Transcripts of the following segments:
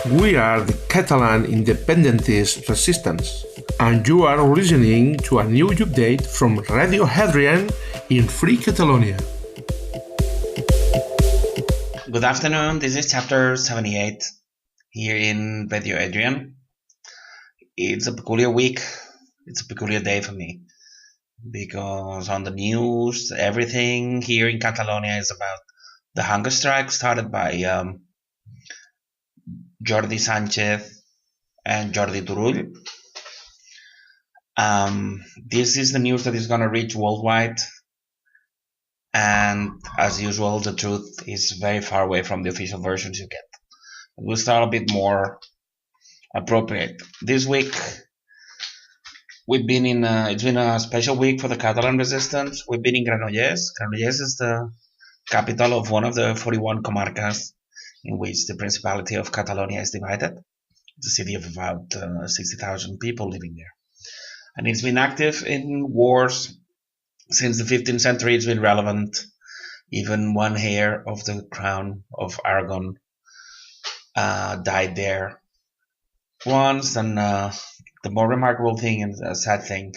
We are the Catalan Independentist Resistance, and you are listening to a new update from Radio Hadrian in Free Catalonia. Good afternoon, this is chapter 78 here in Radio Hadrian. It's a peculiar week, it's a peculiar day for me, because on the news, everything here in Catalonia is about the hunger strike started by Jordi Sánchez and Jordi Turull. This is the news that is going to reach worldwide, and as usual, the truth is very far away from the official versions you get. We'll start a bit more appropriate. This week, we've been in. It's been a special week for the Catalan resistance. We've been in Granollers. Granollers is the capital of one of the 41 comarcas in which the Principality of Catalonia is divided. It's a city of about 60,000 people living there. And it's been active in wars since the 15th century. It's been relevant. Even one heir of the crown of Aragon died there once. And the more remarkable thing and a sad thing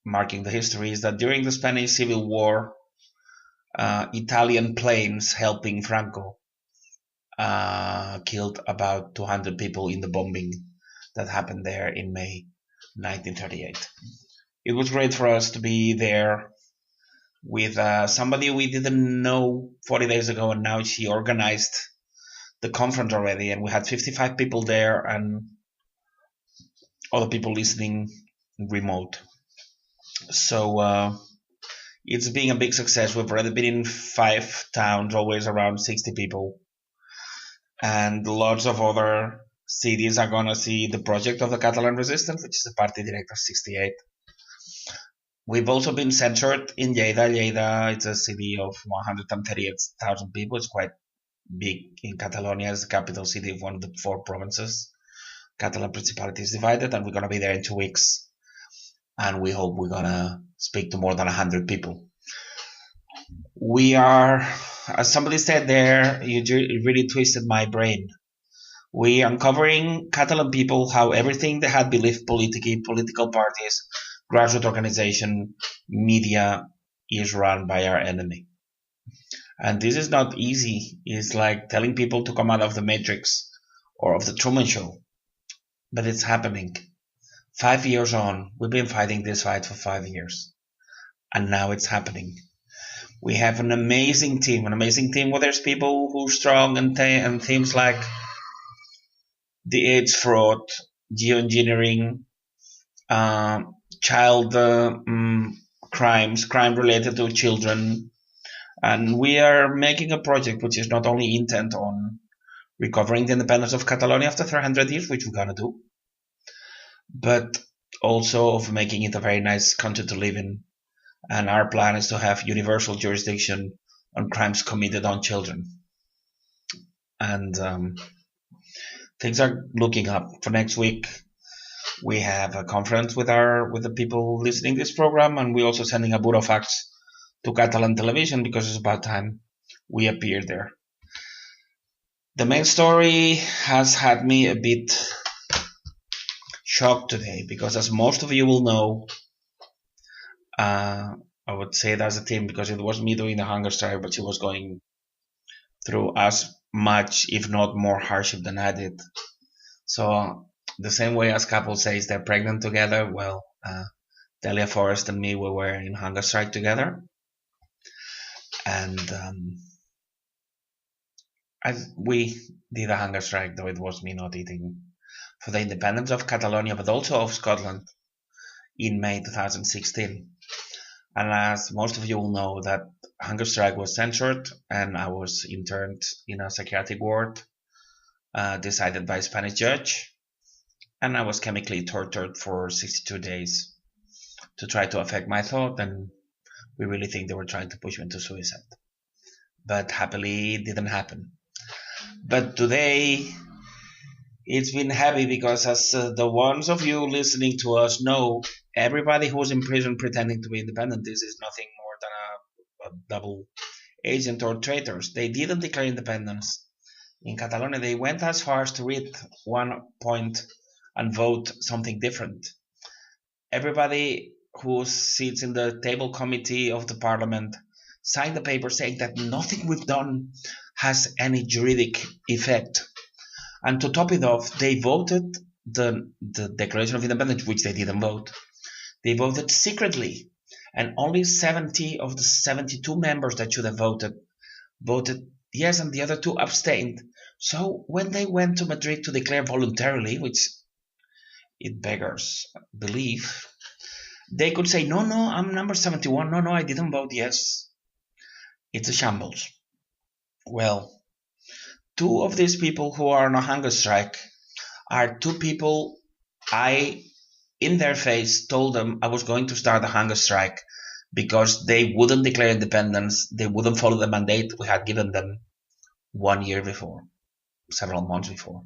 marking the history is that during the Spanish Civil War, Italian planes helping Franco killed about 200 people in the bombing that happened there in May 1938. It was great for us to be there with somebody we didn't know 40 days ago, and now she organized the conference already, and we had 55 people there and other people listening remote. So it's been a big success. We've already been in 5 towns, always around 60 people. And lots of other cities are going to see the project of the Catalan Resistance, which is the Party Director 68. We've also been censored in Lleida. Lleida, it's a city of 138,000 people. It's quite big in Catalonia. It's the capital city of one of the 4 provinces. Catalan Principality is divided, and we're going to be there in 2 weeks. And we hope we're going to speak to more than 100 people. We are, as somebody said there, you really twisted my brain. We are uncovering Catalan people, how everything they had believed politically, political parties, grassroots organization, media, is run by our enemy. And this is not easy. It's like telling people to come out of the Matrix or of the Truman Show. But it's happening. 5 years on, we've been fighting this fight for 5 years. And now it's happening. We have an amazing team where there's people who are strong and themes like the AIDS fraud, geoengineering, child crimes, crime related to children. And we are making a project which is not only intent on recovering the independence of Catalonia after 300 years, which we're going to do, but also of making it a very nice country to live in. And our plan is to have universal jurisdiction on crimes committed on children. And things are looking up. For next week, we have a conference with the people listening to this program, and we're also sending a burofax to Catalan television because it's about time we appear there. The main story has had me a bit shocked today because, as most of you will know, I would say it as a team because it was me doing the hunger strike, but she was going through as much, if not more, hardship than I did. So the same way as couple says they're pregnant together, well, Delia Forrest and me, we were in hunger strike together. And we did a hunger strike, though it was me not eating, for the independence of Catalonia, but also of Scotland in May 2016. And as most of you will know, that hunger strike was censored, and I was interned in a psychiatric ward decided by a Spanish judge, and I was chemically tortured for 62 days to try to affect my thought, and we really think they were trying to push me into suicide. But happily, it didn't happen. But today, it's been heavy because, as the ones of you listening to us know, everybody who's in prison pretending to be independentist is nothing more than a double agent or traitors. They didn't declare independence. In Catalonia, they went as far as to read one point and vote something different. Everybody who sits in the table committee of the parliament signed the paper saying that nothing we've done has any juridic effect. And to top it off, they voted the Declaration of Independence, which they didn't vote. They voted secretly, and only 70 of the 72 members that should have voted yes, and the other 2 abstained. So when they went to Madrid to declare voluntarily, which it beggars belief, they could say, no, I'm number 71, no, I didn't vote yes. It's a shambles. Well, 2 of these people who are on a hunger strike are 2 people I, in their face, told them I was going to start a hunger strike because they wouldn't declare independence, they wouldn't follow the mandate we had given them 1 year before, several months before.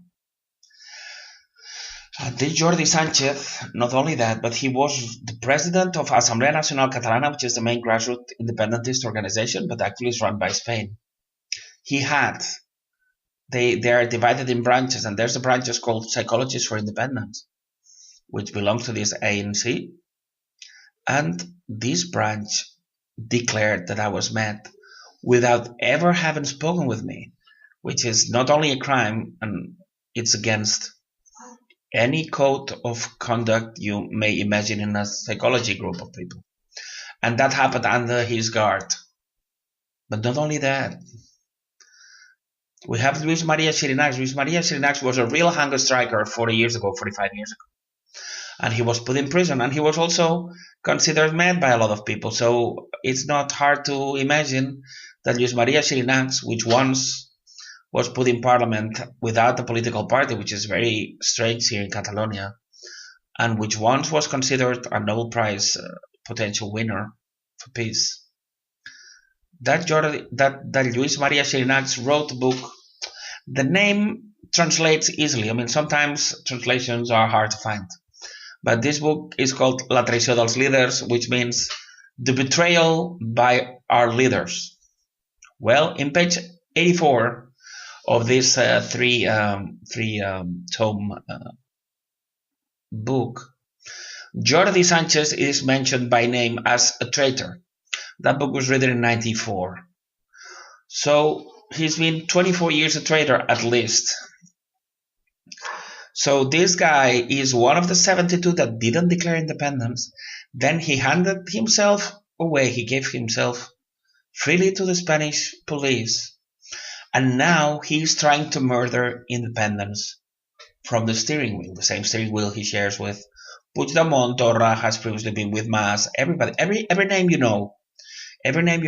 This Jordi Sanchez, not only that, but he was the president of Assemblea Nacional Catalana, which is the main grassroots independentist organization, but actually is run by Spain. They are divided in branches, and there's a branch called Psychologists for Independence, which belongs to this ANC. And this branch declared that I was mad without ever having spoken with me, which is not only a crime, and it's against any code of conduct you may imagine in a psychology group of people. And that happened under his guard. But not only that, we have Luis Maria Xirinacs. Luis Maria Xirinacs was a real hunger striker 45 years ago. And he was put in prison, and he was also considered mad by a lot of people. So it's not hard to imagine that Luis Maria Xirinacs, which once was put in parliament without a political party, which is very strange here in Catalonia, and which once was considered a Nobel Prize potential winner for peace. That Luis Maria Xirinacs wrote a book. The name translates easily. I mean, sometimes translations are hard to find. But this book is called La traició dels líders, which means the betrayal by our leaders. Well, in page 84 of this three-tome book, Jordi Sanchez is mentioned by name as a traitor. That book was written in 1994. So he's been 24 years a traitor at least. So this guy is one of the 72 that didn't declare independence. Then he handed himself away. He gave himself freely to the Spanish police. And now he's trying to murder independence from the steering wheel, the same steering wheel he shares with Puigdemont. Torra has previously been with Mas. Everybody, every name you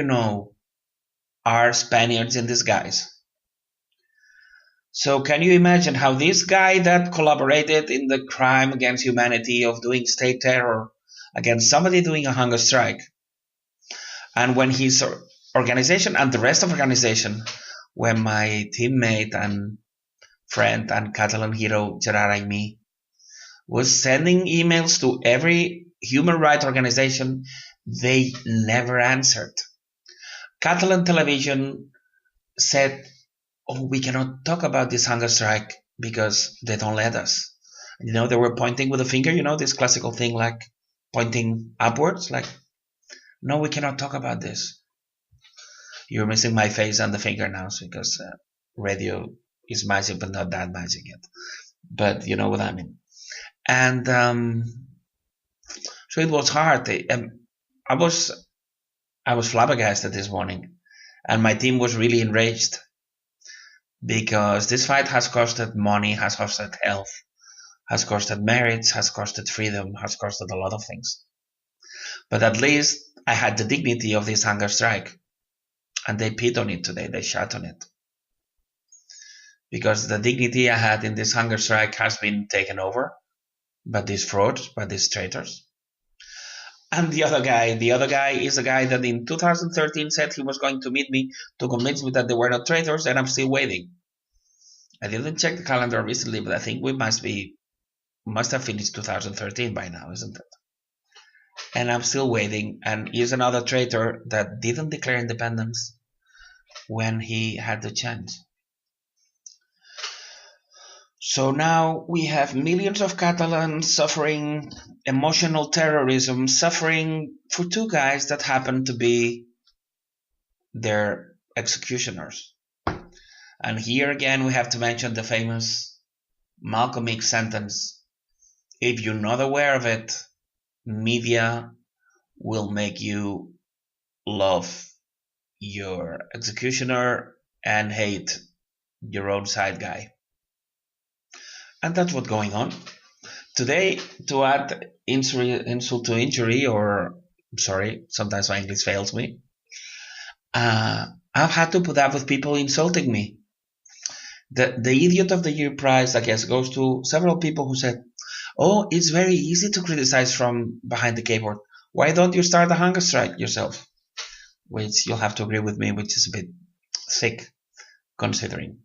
know are Spaniards in disguise. So can you imagine how this guy that collaborated in the crime against humanity of doing state terror against somebody doing a hunger strike, and when his organization and the rest of the organization, when my teammate and friend and Catalan hero Gerard Aimí was sending emails to every human rights organization, they never answered. Catalan television said, oh, we cannot talk about this hunger strike because they don't let us. You know, they were pointing with a finger, you know, this classical thing like pointing upwards, like, no, we cannot talk about this. You're missing my face and the finger now because radio is magic, but not that magic yet. But you know what I mean. And so it was hard. I was flabbergasted this morning, and my team was really enraged because this fight has costed money, has costed health, has costed marriage, has costed freedom, has costed a lot of things. But at least I had the dignity of this hunger strike, and they peed on it today, they shat on it. Because the dignity I had in this hunger strike has been taken over by these frauds, by these traitors. And the other guy is a guy that in 2013 said he was going to meet me to convince me that they were not traitors, and I'm still waiting. I didn't check the calendar recently, but I think we must have finished 2013 by now, isn't it? And I'm still waiting, and he's another traitor that didn't declare independence when he had the chance. So now we have millions of Catalans suffering emotional terrorism, suffering for two guys that happen to be their executioners. And here again we have to mention the famous Malcolm X sentence: if you're not aware of it, media will make you love your executioner and hate your own side guy. And that's what's going on. Today, to add insult to injury, or sorry, sometimes my English fails me, I've had to put up with people insulting me. The Idiot of the Year prize, I guess, goes to several people who said, oh, it's very easy to criticize from behind the keyboard. Why don't you start a hunger strike yourself? Which you'll have to agree with me, which is a bit sick, considering.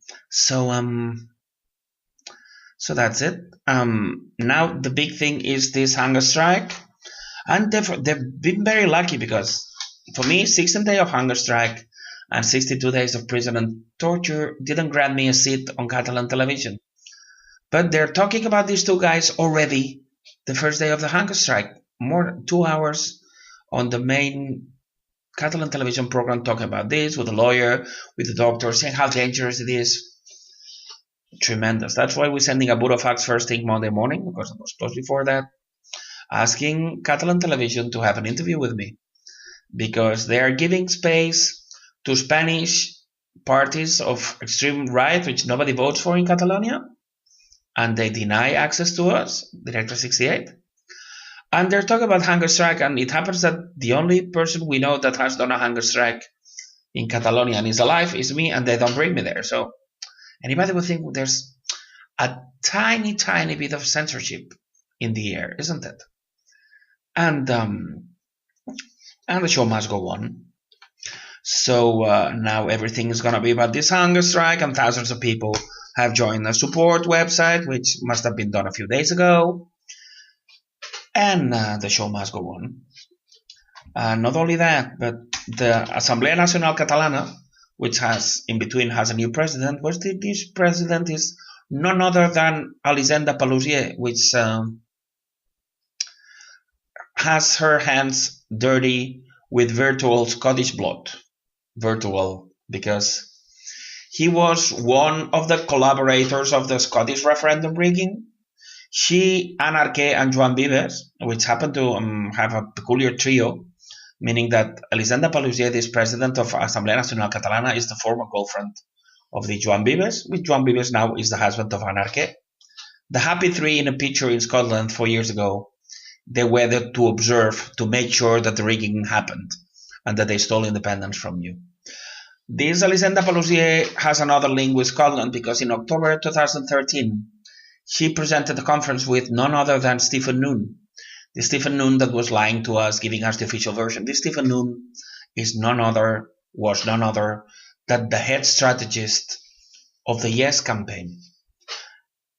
So that's it. Now the big thing is this hunger strike, and they've been very lucky, because for me, 16 days of hunger strike and 62 days of prison and torture didn't grant me a seat on Catalan television. But they're talking about these two guys already the first day of the hunger strike. More than 2 hours on the main Catalan television program talking about this, with a lawyer, with the doctor, saying how dangerous it is. Tremendous. That's why we're sending a burofax first thing Monday morning, because it was close before that, asking Catalan television to have an interview with me, because they are giving space to Spanish parties of extreme right, which nobody votes for in Catalonia, and they deny access to us, Director 68. And they're talking about hunger strike, and it happens that the only person we know that has done a hunger strike in Catalonia and is alive is me, and they don't bring me there. So anybody would think there's a tiny, tiny bit of censorship in the air, isn't it? And the show must go on. So now everything is going to be about this hunger strike, and thousands of people have joined a support website, which must have been done a few days ago. And the show must go on. Not only that, but the Assemblea Nacional Catalana, which has a new president, which this president is none other than Elisenda Paluzie, which has her hands dirty with virtual Scottish blood. Virtual, because he was one of the collaborators of the Scottish referendum rigging. She and Arque and Vives, which happen to have a peculiar trio, meaning that Elisenda Paluzie, this president of Assemblea Nacional Catalana, is the former girlfriend of the Joan Vives, which Joan Vives now is the husband of Arque. The happy three in a picture in Scotland 4 years ago, they were there to observe, to make sure that the rigging happened and that they stole independence from you. This Elisenda Paluzie has another link with Scotland, because in October 2013, she presented a conference with none other than Stephen Noon. The Stephen Noon that was lying to us, giving us the official version. This Stephen Noon was none other than the head strategist of the Yes campaign.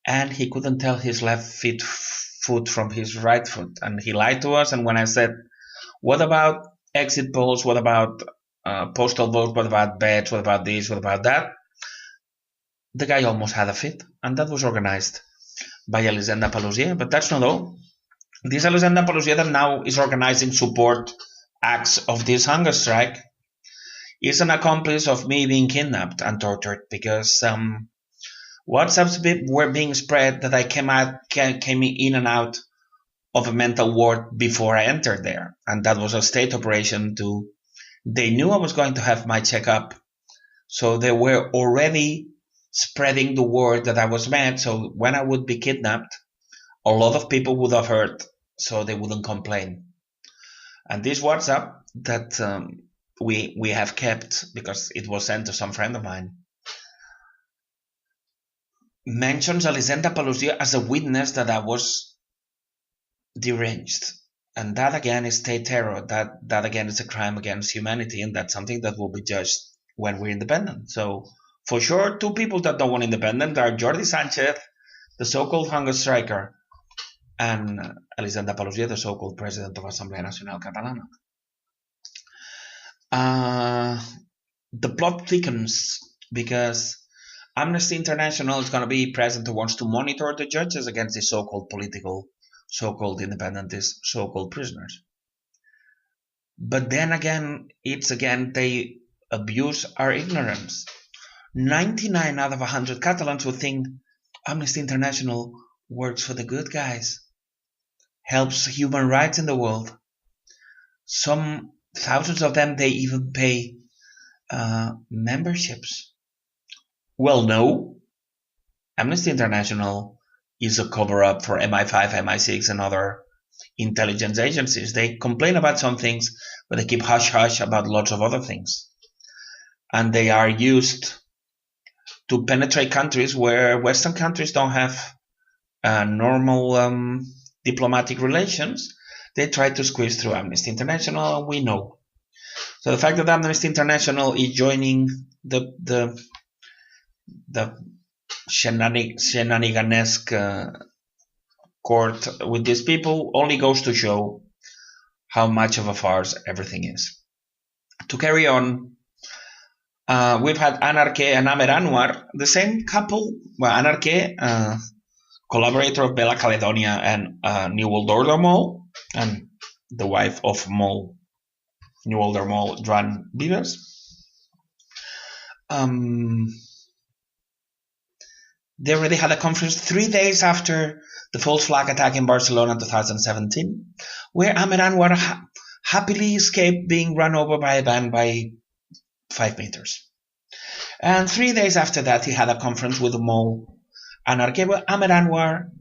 And he couldn't tell his left foot from his right foot. And he lied to us. And when I said, what about exit polls? What about postal votes? What about bets? What about this? What about that? The guy almost had a fit. And that was organized by Elisenda Paluzie. But that's not all. This Elisenda Paluzie that now is organizing support acts of this hunger strike is an accomplice of me being kidnapped and tortured, because WhatsApps were being spread that I came in and out of a mental ward before I entered there. And that was a state operation they knew I was going to have my checkup. So they were already spreading the word that I was mad. So when I would be kidnapped, a lot of people would have heard, so they wouldn't complain. And this WhatsApp that we have kept, because it was sent to some friend of mine, mentions Elisenda Paluzie as a witness that I was deranged. And that again is state terror. That again is a crime against humanity, and that's something that will be judged when we're independent. So for sure, two people that don't want independence are Jordi Sánchez, the so-called hunger striker, and Elisenda Paluzie, the so-called president of Assemblea Nacional Catalana. The plot thickens, because Amnesty International is going to be present who wants to monitor the judges against the so-called political, so-called independentist, so-called prisoners. But then again, they abuse our ignorance. 99 out of 100 Catalans will think Amnesty International works for the good guys, helps human rights in the world. Some thousands of them, they even pay memberships. Well, no. Amnesty International is a cover-up for MI5, MI6, and other intelligence agencies. They complain about some things, but they keep hush-hush about lots of other things. And they are used to penetrate countries where Western countries don't have normal diplomatic relations. They try to squeeze through Amnesty International, and we know. So the fact that Amnesty International is joining the shenaniganesque court with these people only goes to show how much of a farce everything is. To carry on, we've had Arque and Amer Anwar, the same couple. Well, Arque, collaborator of Bella Caledonia and New World Order Mall, and the wife of New Order Mall, Joan Vives. They already had a conference 3 days after the false flag attack in Barcelona in 2017, where Amer Anwar happily escaped being run over by a van by 5 meters. And 3 days after that, he had a conference with the mall Anarchy. Amer Anwar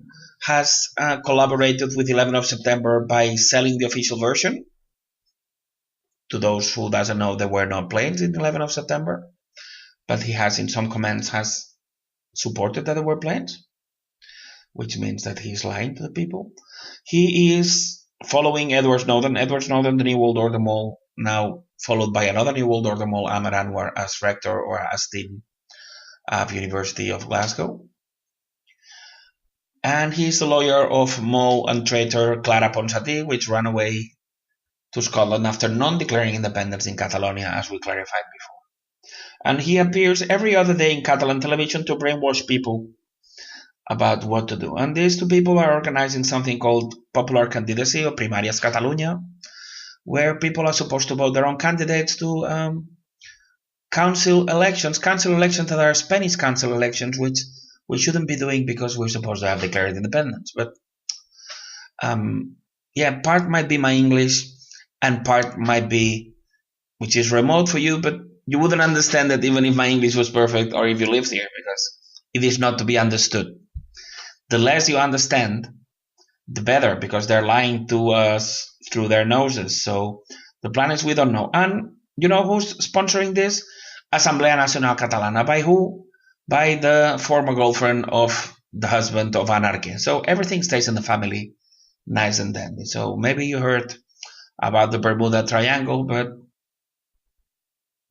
has collaborated with 11 of September by selling the official version. To those who doesn't know, there were no planes in 11 of September, but he has, in some comments, has supported that there were planes, which means that he's lying to the people. He is following Edward Snowden. Edward Snowden, the New World Order Mall, now followed by another New World Order Mall, Amer Anwar, as rector or as dean of University of Glasgow. And he's the lawyer of Mole and traitor Clara Ponsatí, which ran away to Scotland after non-declaring independence in Catalonia, as we clarified before. And he appears every other day in Catalan television to brainwash people about what to do. And these two people are organizing something called Popular Candidacy or Primarias Catalunya, where people are supposed to vote their own candidates to council elections that are Spanish council elections, which we shouldn't be doing because we're supposed to have declared independence. But yeah, part might be my English and part might be, which is remote for you, but you wouldn't understand it even if my English was perfect or if you lived here, because it is not to be understood. The less you understand, the better, because they're lying to us through their noses. So the plan is we don't know. And you know who's sponsoring this? Assemblea Nacional Catalana. By who? By the former girlfriend of the husband of Anarque. So everything stays in the family, nice and dandy. So maybe you heard about the Bermuda Triangle, but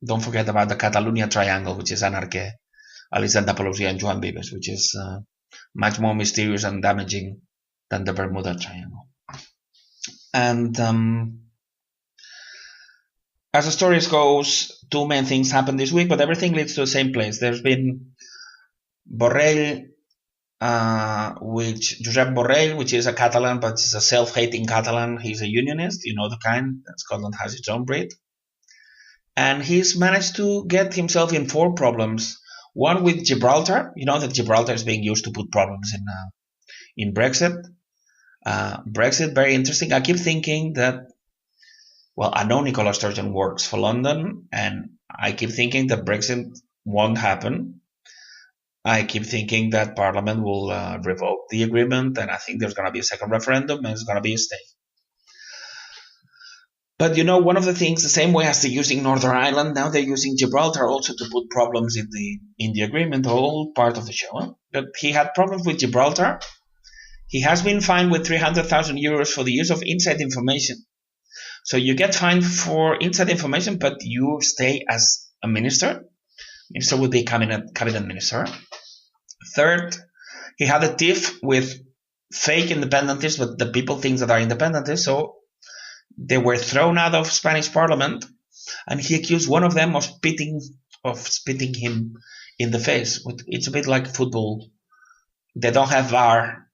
don't forget about the Catalunya Triangle, which is Anarque, Elisenda Paluzie, and Joan Vives, which is much more mysterious and damaging than the Bermuda Triangle. And as the story goes, two main things happened this week, but everything leads to the same place. There's been Borrell, Josep Borrell, which is a Catalan, but it's a self-hating Catalan. He's a unionist, you know the kind. Scotland has its own breed. And he's managed to get himself in 4 problems. One with Gibraltar. You know that Gibraltar is being used to put problems in Brexit. Brexit, very interesting. I keep thinking that, well, I know Nicola Sturgeon works for London, and I keep thinking that Brexit won't happen. I keep thinking that Parliament will revoke the agreement, and I think there's going to be a second referendum, and it's going to be a stay. But you know, one of the things, the same way as they're using Northern Ireland, now they're using Gibraltar also to put problems in the agreement, all part of the show. Huh? But he had problems with Gibraltar. He has been fined with 300,000 euros for the use of inside information. So you get fined for inside information, but you stay as a minister. Minister would be cabinet minister. Third, he had a tiff with fake independentists, but the people think that are independentists, so they were thrown out of Spanish Parliament, and he accused one of them of spitting him in the face. It's a bit like football. They don't have VAR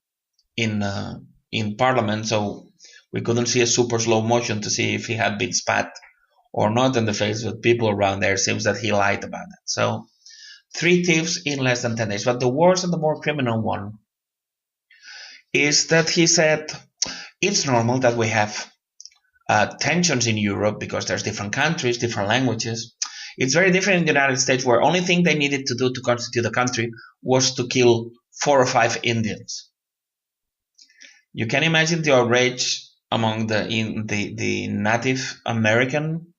in Parliament, so we couldn't see a super slow motion to see if he had been spat or not in the face, but people around there seems that he lied about it. So 3 thieves in less than 10 days. But the worst and the more criminal one is that he said it's normal that we have tensions in Europe because there's different countries, different languages. It's very different in the United States, where only thing they needed to do to constitute a country was to kill 4 or 5 Indians. You can imagine the outrage among the Native American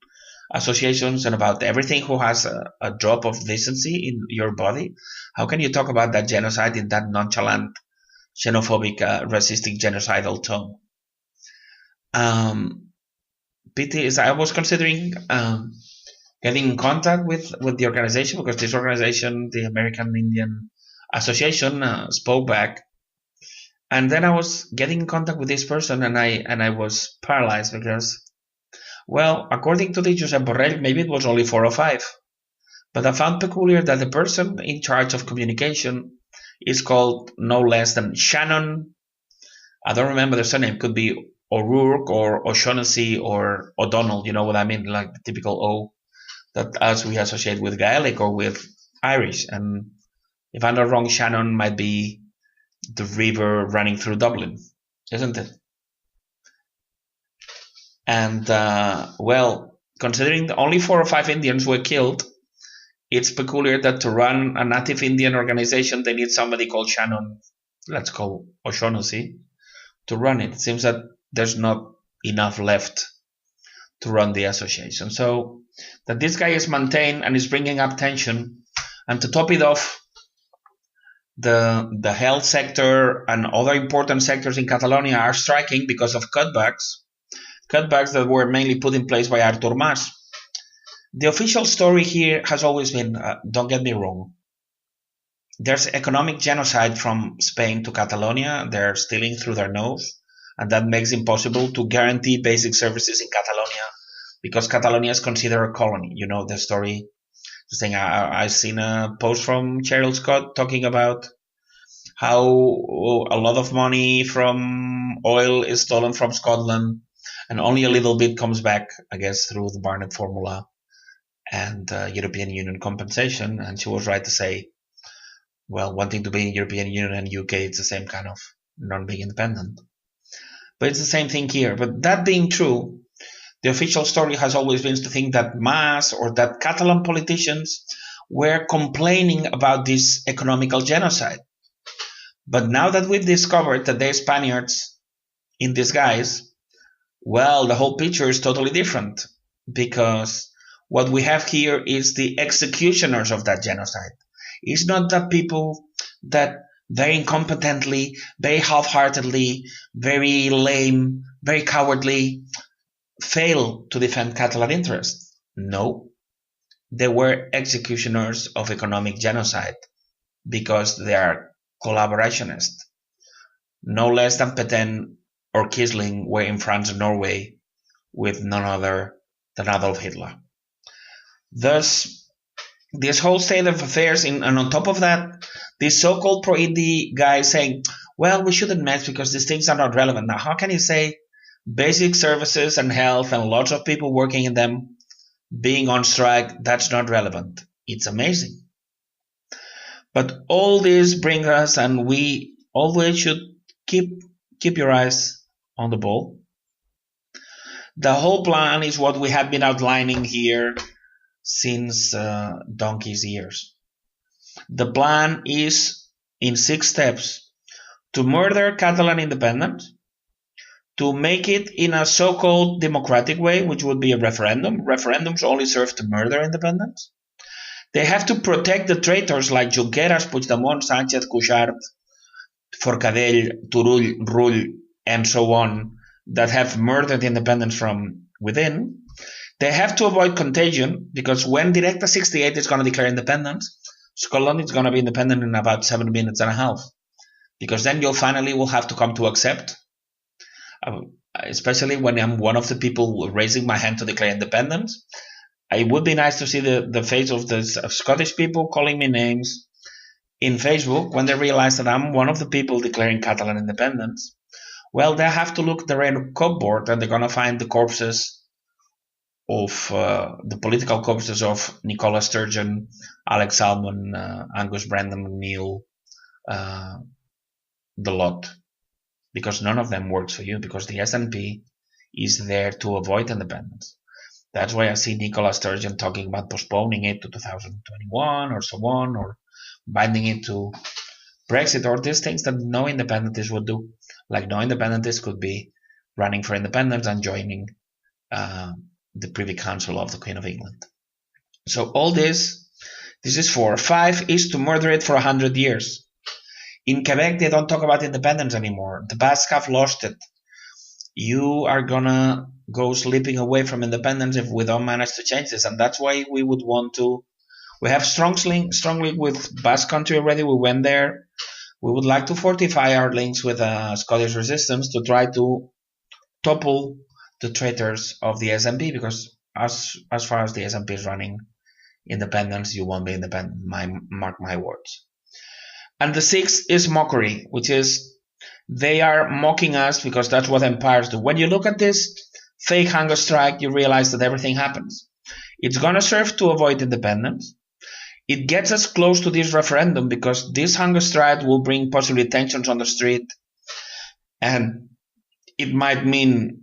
associations and about everything who has a drop of decency in your body. How can you talk about that genocide in that nonchalant, xenophobic, racistic, genocidal tone? Pity is I was considering getting in contact with the organization, because this organization, the American Indian Association, spoke back, and then I was getting in contact with this person, and I was paralyzed because, well, according to the Josep Borrell, maybe it was only 4 or 5, but I found peculiar that the person in charge of communication is called no less than Shannon. I don't remember the surname. Could be O'Rourke or O'Shaughnessy or O'Donnell. You know what I mean? Like the typical O that as we associate with Gaelic or with Irish. And if I'm not wrong, Shannon might be the river running through Dublin, isn't it? And well, considering only 4 or 5 Indians were killed, it's peculiar that to run a native Indian organization, they need somebody called Shannon, let's call O'Shaughnessy, to run it. It seems that there's not enough left to run the association. So that this guy is maintained and is bringing up tension. And to top it off, the health sector and other important sectors in Catalonia are striking because of cutbacks that were mainly put in place by Artur Mas. The official story here has always been, don't get me wrong, there's economic genocide from Spain to Catalonia. They're stealing through their nose, and that makes it impossible to guarantee basic services in Catalonia because Catalonia is considered a colony. You know the story. I've seen a post from Cheryl Scott talking about how a lot of money from oil is stolen from Scotland and only a little bit comes back, I guess, through the Barnett formula and European Union compensation. And she was right to say, well, wanting to be in European Union and UK, it's the same kind of not being independent. But it's the same thing here. But that being true, the official story has always been to think that Mas or that Catalan politicians were complaining about this economical genocide. But now that we've discovered that they're Spaniards in disguise, well, the whole picture is totally different, because what we have here is the executioners of that genocide. It's not the people that very incompetently, very half-heartedly, very lame, very cowardly fail to defend Catalan interests. No, they were executioners of economic genocide because they are collaborationists. No less than Petain or Quisling were in France and Norway with none other than Adolf Hitler. Thus, this whole state of affairs, and on top of that, this so-called pro-indie guy saying, well, we shouldn't mess because these things are not relevant. Now, how can you say basic services and health and lots of people working in them being on strike, that's not relevant? It's amazing. But all this brings us, and we always should keep your eyes on the ball. The whole plan is what we have been outlining here since donkey's years. The plan is in 6 steps: to murder Catalan independence, to make it in a so-called democratic way, which would be a referendum. Referendums only serve to murder independence. They have to protect the traitors like Junqueras, Puigdemont, Sánchez, Cuixart, Forcadell, Turull, Rull, and so on, that have murdered independence from within. They have to avoid contagion, because when Directa 68 is going to declare independence, Scotland is going to be independent in about 7 minutes and a half, because then you'll finally will have to come to accept, especially when I'm one of the people raising my hand to declare independence. it would be nice to see the face of the Scottish people calling me names in Facebook when they realize that I'm one of the people declaring Catalan independence. Well, they have to look at the red cupboard and they're going to find the corpses of the political corpses of Nicola Sturgeon, Alex Salmon, Angus Brandon McNeill, the lot. Because none of them works for you, because the SNP is there to avoid independence. That's why I see Nicola Sturgeon talking about postponing it to 2021 or so on, or binding it to Brexit, or these things that no independentist would do. Like no independentist could be running for independence and joining the Privy Council of the Queen of England. So all this is 4. 5 is to murder it for 100 years. In Quebec, they don't talk about independence anymore. The Basques have lost it. You are gonna go slipping away from independence if we don't manage to change this. And that's why we would want to. We have strong link with Basque Country already. We went there. We would like to fortify our links with Scottish Resistance to try to topple the traitors of the SNP, because as far as the SNP is running independence, you won't be independent. Mark my words. And the 6th is mockery, which is they are mocking us because that's what empires do. When you look at this fake hunger strike, you realize that everything happens. It's going to serve to avoid independence. It gets us close to this referendum because this hunger strike will bring possibly tensions on the street, and it might mean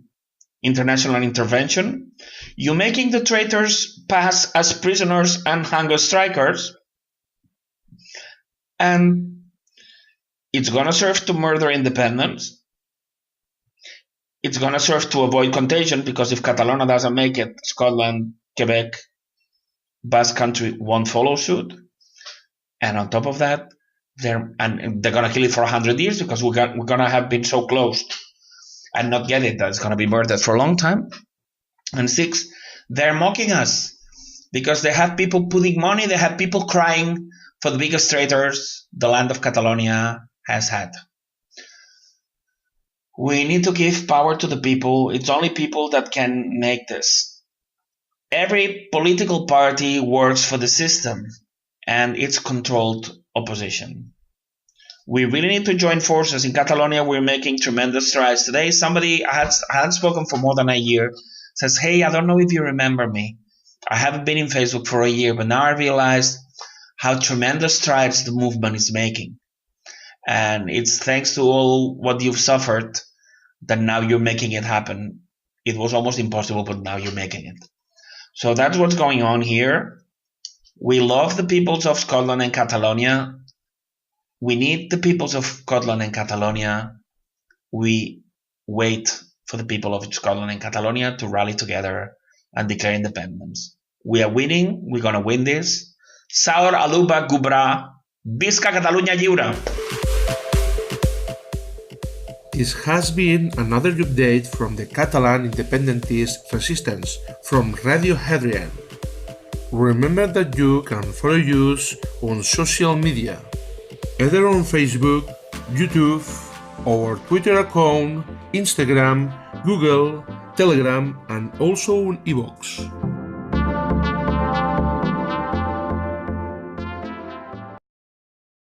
international intervention. You're making the traitors pass as prisoners and hunger strikers, and it's going to serve to murder independence. It's going to serve to avoid contagion, because if Catalonia doesn't make it, Scotland, Quebec, Basque Country won't follow suit. And on top of that, they're going to kill it for 100 years because we're going to have been so close and not get it. That's going to be murdered for a long time. And 6, they're mocking us because they have people putting money, they have people crying for the biggest traitors the land of Catalonia has had. We need to give power to the people. It's only people that can make this. Every political party works for the system and its controlled opposition. We really need to join forces. In Catalonia, we're making tremendous strides. Today, somebody I had spoken for more than a year says, hey, I don't know if you remember me. I haven't been in Facebook for a year, but now I realized how tremendous strides the movement is making. And it's thanks to all what you've suffered that now you're making it happen. It was almost impossible, but now you're making it. So that's what's going on here. We love the peoples of Scotland and Catalonia. We need the peoples of Scotland and Catalonia. We wait for the people of Scotland and Catalonia to rally together and declare independence. We are winning. We're going to win this. Saur Aluba Gubra. Visca Catalunya Lliure. This has been another update from the Catalan Independentist Resistance from Ràdio Hadrian. Remember that you can follow us on social media, either on Facebook, YouTube, our Twitter account, Instagram, Google, Telegram, and also on iVoox.